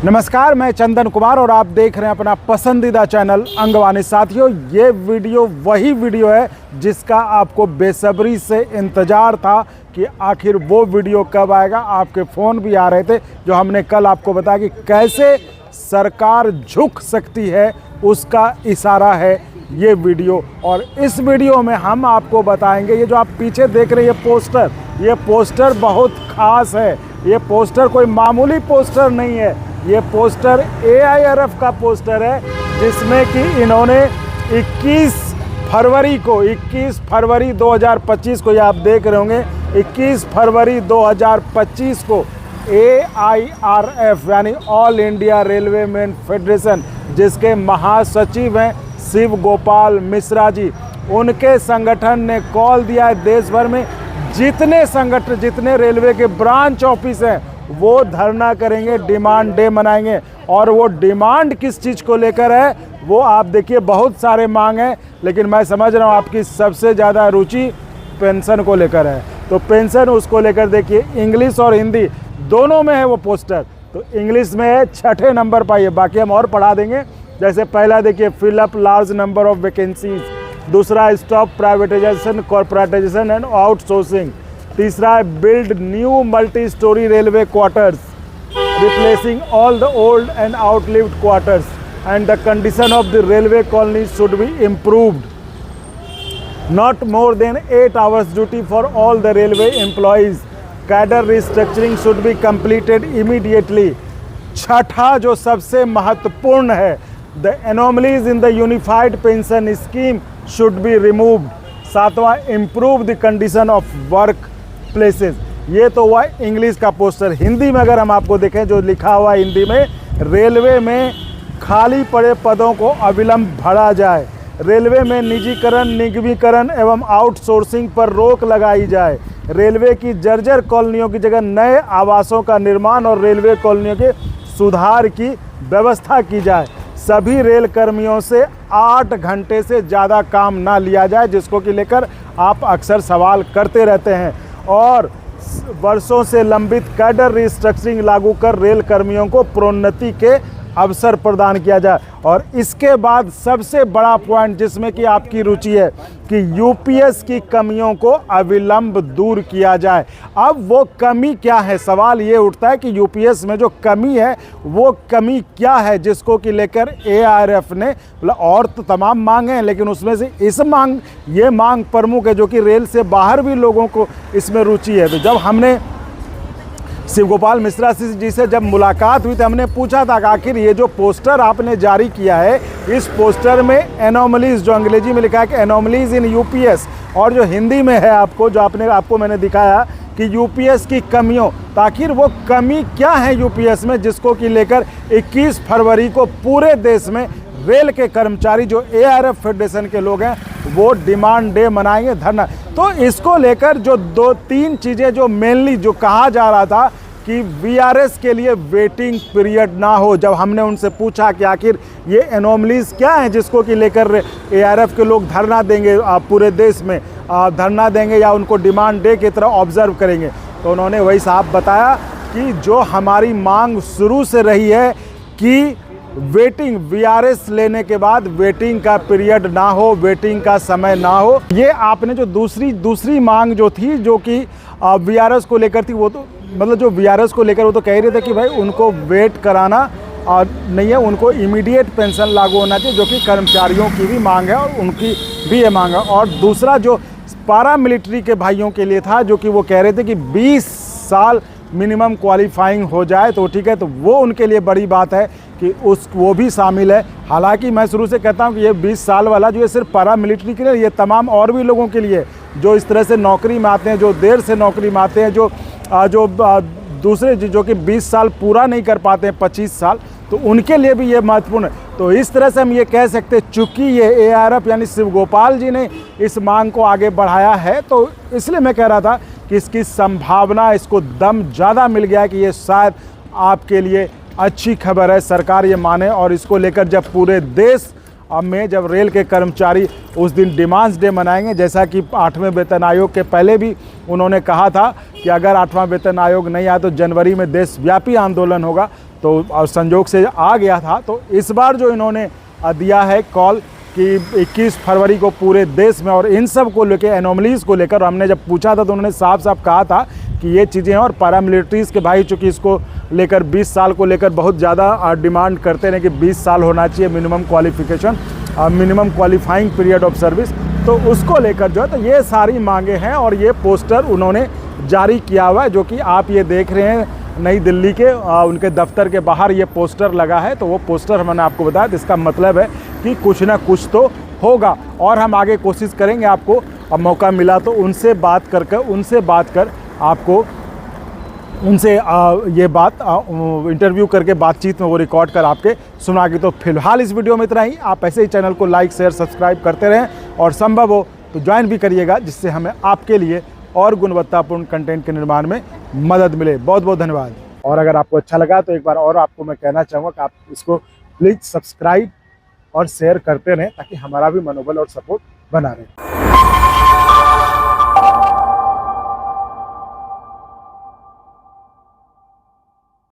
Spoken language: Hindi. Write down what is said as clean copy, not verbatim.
नमस्कार, मैं चंदन कुमार और आप देख रहे हैं अपना पसंदीदा चैनल अंगवानी। साथियों, ये वीडियो वही वीडियो है जिसका आपको बेसब्री से इंतज़ार था कि आखिर वो वीडियो कब आएगा। आपके फ़ोन भी आ रहे थे जो हमने कल आपको बताया कि कैसे सरकार झुक सकती है, उसका इशारा है ये वीडियो। और इस वीडियो में हम आपको बताएंगे, ये जो आप पीछे देख रहे हैं ये पोस्टर बहुत ख़ास है। ये पोस्टर कोई मामूली पोस्टर नहीं है, ये पोस्टर AIRF का पोस्टर है जिसमें कि इन्होंने 21 फरवरी 2025 को, ये आप देख रहे होंगे, 21 फरवरी 2025 को AIRF यानी all India railway man federation, जिसके महासचिव हैं शिव गोपाल मिश्रा जी, उनके संगठन ने कॉल दिया है देश भर में जितने रेलवे के ब्रांच ऑफिस हैं वो धरना करेंगे, डिमांड डे मनाएंगे। और वो डिमांड किस चीज़ को लेकर है वो आप देखिए, बहुत सारे मांग हैं, लेकिन मैं समझ रहा हूँ आपकी सबसे ज़्यादा रुचि पेंशन को लेकर है। तो पेंशन, उसको लेकर देखिए इंग्लिश और हिंदी दोनों में है वो पोस्टर। तो इंग्लिश में है 6ठे नंबर पाइए, बाकी हम और पढ़ा देंगे। जैसे पहला देखिए, fill up large number of vacancies. दूसरा, stop privatisation, corporatisation and outsourcing. तीसरा है, build new multi storey railway quarters replacing all the old and outlived quarters and the condition of the railway colony should be improved. Not more than 8 hours duty for all the railway employees. Cadre restructuring should be completed immediately. छठा जो सबसे महत्वपूर्ण है, the anomalies in the unified pension scheme should be removed. सातवां, improve the condition of work places. ये तो हुआ इंग्लिश का पोस्टर। हिंदी में अगर हम आपको देखें, जो लिखा हुआ हिंदी में, रेलवे में खाली पड़े पदों को अविलंब भरा जाए। रेलवे में निजीकरण, निगमीकरण एवं आउटसोर्सिंग पर रोक लगाई जाए। रेलवे की जर्जर कॉलोनियों की जगह नए आवासों का निर्माण और रेलवे कॉलोनियों के सुधार की व्यवस्था की जाए। सभी रेल कर्मियों से 8 घंटे से ज़्यादा काम ना लिया जाए, जिसको कि लेकर आप अक्सर सवाल करते रहते हैं। और वर्षों से लंबित कैडर रिस्ट्रक्चरिंग लागू कर रेल कर्मियों को प्रोन्नति के अवसर प्रदान किया जाए। और इसके बाद सबसे बड़ा पॉइंट जिसमें कि आपकी रुचि है कि UPS की कमियों को अविलंब दूर किया जाए। अब वो कमी क्या है, सवाल ये उठता है कि UPS में जो कमी है वो कमी क्या है, जिसको कि लेकर AIRF ने, और तो तमाम मांग हैं लेकिन उसमें से ये मांग प्रमुख है, जो कि रेल से बाहर भी लोगों को इसमें रुचि है। तो जब हमने शिव गोपाल मिश्रा जी से जब मुलाकात हुई तो हमने पूछा था कि आखिर ये जो पोस्टर आपने जारी किया है, इस पोस्टर में एनोमलीज, जो अंग्रेजी में लिखा है कि एनोमलीज इन UPS, और जो हिंदी में है आपको मैंने दिखाया कि UPS की कमियों, तो आखिर वो कमी क्या है UPS में, जिसको कि लेकर 21 फरवरी को पूरे देश में रेल के कर्मचारी, जो AIRF फेडरेशन के लोग हैं, वो डिमांड डे मनाएंगे, धरना। तो इसको लेकर जो 2-3 चीज़ें जो मेनली जो कहा जा रहा था कि VRS के लिए वेटिंग पीरियड ना हो। जब हमने उनसे पूछा कि आखिर ये एनोमलीज क्या है जिसको कि लेकर AIRF के लोग धरना देंगे, पूरे देश में धरना देंगे या उनको डिमांड डे की तरह ऑब्जर्व करेंगे, तो उन्होंने वही साफ बताया कि जो हमारी मांग शुरू से रही है कि वेटिंग, VRS लेने के बाद वेटिंग का पीरियड ना हो, वेटिंग का समय ना हो। ये आपने जो दूसरी मांग जो थी, जो कि VRS को लेकर थी, वो तो मतलब जो VRS को लेकर वो तो कह रहे थे कि भाई उनको वेट कराना और नहीं है, उनको इमीडिएट पेंशन लागू होना चाहिए, जो कि कर्मचारियों की भी मांग है और उनकी भी ये मांग है। और दूसरा जो पारा मिलिट्री के भाइयों के लिए था, जो कि वो कह रहे थे कि 20 साल मिनिमम क्वालिफाइंग हो जाए तो ठीक है, तो वो उनके लिए बड़ी बात है कि वो भी शामिल है। हालांकि मैं शुरू से कहता हूं कि ये 20 साल वाला जो ये सिर्फ पैरा मिलिट्री के लिए, ये तमाम और भी लोगों के लिए जो इस तरह से नौकरी में आते हैं, जो देर से नौकरी में आते हैं, जो दूसरे जो कि 20 साल पूरा नहीं कर पाते हैं, 25 साल, तो उनके लिए भी ये महत्वपूर्ण है। तो इस तरह से हम ये कह सकते हैं, चूँकि ये AIRF यानी शिव गोपाल जी ने इस मांग को आगे बढ़ाया है, तो इसलिए मैं कह रहा था कि इसकी संभावना, इसको दम ज़्यादा मिल गया कि ये शायद आपके लिए अच्छी खबर है, सरकार ये माने। और इसको लेकर जब पूरे देश में जब रेल के कर्मचारी उस दिन डिमांड्स डे मनाएंगे, जैसा कि 8वें वेतन आयोग के पहले भी उन्होंने कहा था कि अगर 8वां वेतन आयोग नहीं आया तो जनवरी में देशव्यापी आंदोलन होगा, तो और संजोग से आ गया था। तो इस बार जो इन्होंने दिया है कॉल कि 21 फरवरी को पूरे देश में, और इन सब को लेकर, एनोमलीज़ को लेकर, हमने जब पूछा था तो उन्होंने साफ साफ कहा था कि ये चीज़ें हैं। और पैरामिलिट्रीज़ के भाई चूँकि इसको लेकर 20 साल को लेकर बहुत ज़्यादा डिमांड करते हैं कि 20 साल होना चाहिए minimum qualification, minimum qualifying period of service, तो उसको लेकर जो है तो ये सारी मांगे हैं। और ये पोस्टर उन्होंने जारी किया हुआ है, जो कि आप ये देख रहे हैं नई दिल्ली के उनके दफ्तर के बाहर ये पोस्टर लगा है। तो वो पोस्टर मैंने आपको बताया, तो इसका मतलब है कि कुछ ना कुछ तो होगा। और हम आगे कोशिश करेंगे, आपको अब मौका मिला तो उनसे बात कर आपको उनसे ये बात इंटरव्यू करके बातचीत में वो रिकॉर्ड कर आपके सुना के। तो फिलहाल इस वीडियो में इतना ही। आप ऐसे ही चैनल को लाइक शेयर सब्सक्राइब करते रहें, और संभव हो तो ज्वाइन भी करिएगा, जिससे हमें आपके लिए और गुणवत्तापूर्ण कंटेंट के निर्माण में मदद मिले। बहुत बहुत धन्यवाद। और अगर आपको अच्छा लगा तो एक बार और आपको मैं कहना चाहूँगा कि आप इसको प्लीज़ सब्सक्राइब और शेयर करते रहें, ताकि हमारा भी मनोबल और सपोर्ट बना रहे।